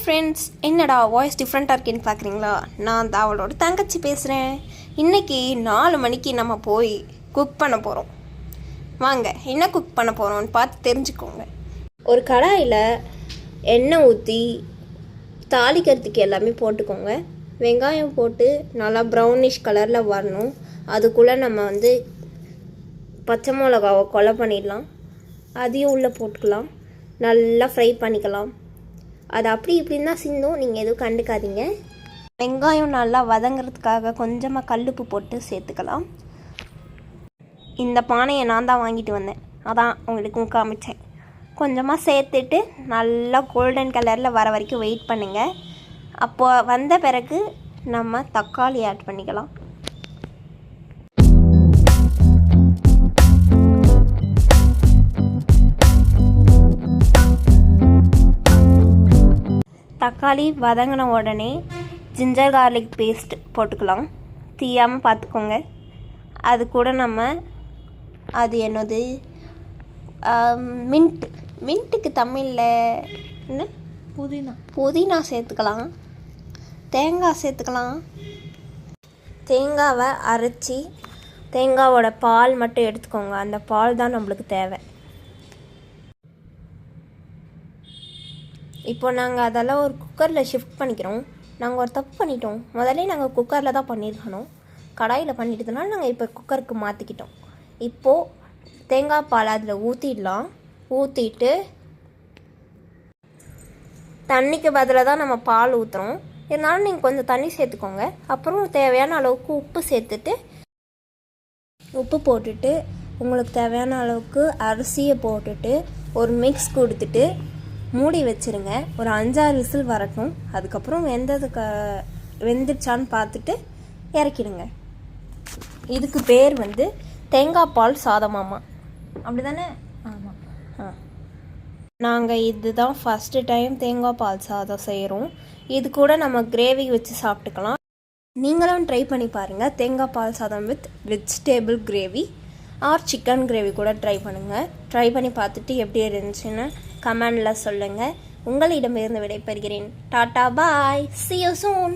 Friends, என்னடா voice டிஃப்ரெண்ட்டாக இருக்கேன்னு பார்க்குறீங்களா? நான் தான் அவளோட தங்கச்சி பேசுகிறேன். இன்றைக்கி 4 மணிக்கு நம்ம போய் குக் பண்ண போகிறோம். வாங்க, என்ன குக் பண்ண போகிறோம்னு பார்த்து தெரிஞ்சுக்கோங்க. ஒரு கடாயில் எண்ணெய் ஊற்றி தாளிக்கிறதுக்கு எல்லாமே போட்டுக்கோங்க. வெங்காயம் போட்டு நல்லா ப்ரௌனிஷ் கலரில் வரணும். அதுக்குள்ளே நம்ம பச்சை மிளகாவை கொலை பண்ணிடலாம். அதையும் உள்ளே போட்டுக்கலாம். நல்லா ஃப்ரை பண்ணிக்கலாம். அது அப்படி இப்படின்னு தான் சிந்தும், நீங்கள் எதுவும் கண்டுக்காதீங்க. வெங்காயம் நல்லா வதங்கிறதுக்காக கொஞ்சமாக கல்லுப்பு போட்டு சேர்த்துக்கலாம். இந்த பானையை நான் தான் வாங்கிட்டு வந்தேன், அதான் உங்களுக்கும் காமிச்சேன். கொஞ்சமாக சேர்த்துட்டு நல்லா கோல்டன் கலரில் வர வரைக்கும் வெயிட் பண்ணுங்கள். அப்போது வந்த பிறகு நம்ம தக்காளி ஆட் பண்ணிக்கலாம். தக்காளி வதங்கின உடனே ஜிஞ்சர் கார்லிக் பேஸ்ட் போட்டுக்கலாம். தீயாமல் பார்த்துக்கோங்க. அது கூட நம்ம என்னது மின்ட்டுக்கு தமிழில் என்ன புதினா சேர்த்துக்கலாம். தேங்காய் சேர்த்துக்கலாம். தேங்காவை அரைச்சி தேங்காவோட பால் மட்டும் எடுத்துக்கோங்க. அந்த பால் தான் நம்மளுக்கு தேவை. இப்போ நாங்கள் அதெல்லாம் ஒரு குக்கரில் ஷிஃப்ட் பண்ணிக்கிறோம். நாங்கள் ஒரு தப்பு பண்ணிட்டோம். முதல்ல நாங்கள் குக்கரில் தான் பண்ணியிருக்கணும், கடாயில் பண்ணிட்டதுனால நாங்கள் இப்போ குக்கருக்கு மாற்றிக்கிட்டோம். இப்போது தேங்காய் பால் அதில் ஊற்றிடலாம். ஊற்றிட்டு தண்ணிக்கு பதிலாக தான் நம்ம பால் ஊற்றுறோம். இருந்தாலும் நீங்கள் கொஞ்சம் தண்ணி சேர்த்துக்கோங்க. அப்புறம் தேவையான அளவுக்கு உப்பு சேர்த்துட்டு உப்பு போட்டுட்டு உங்களுக்கு தேவையான அளவுக்கு அரிசியை போட்டுட்டு ஒரு மிக்ஸ் கொடுத்துட்டு மூடி வச்சுருங்க. ஒரு 5-6 விசில் வரட்டும். அதுக்கப்புறம் வெந்துடுச்சான்னு பார்த்துட்டு இறக்கிடுங்க. இதுக்கு பேர் தேங்காய் பால் சாதமாமா, அப்படி தானே? ஆமாம். நாங்கள் இதுதான் ஃபஸ்ட்டு டைம் தேங்காய் பால் சாதம் செய்கிறோம். இது கூட நம்ம கிரேவி வச்சு சாப்பிட்டுக்கலாம். நீங்களும் ட்ரை பண்ணி பாருங்கள். தேங்காய் பால் சாதம் with vegetable gravy or chicken gravy கூட ட்ரை பண்ணுங்கள். ட்ரை பண்ணி பார்த்துட்டு எப்படி இருந்துச்சுன்னு கமெண்டில் சொல்லுங்கள். உங்களிடமிருந்து விடைபெறுகிறேன். Tata, bye, see you soon.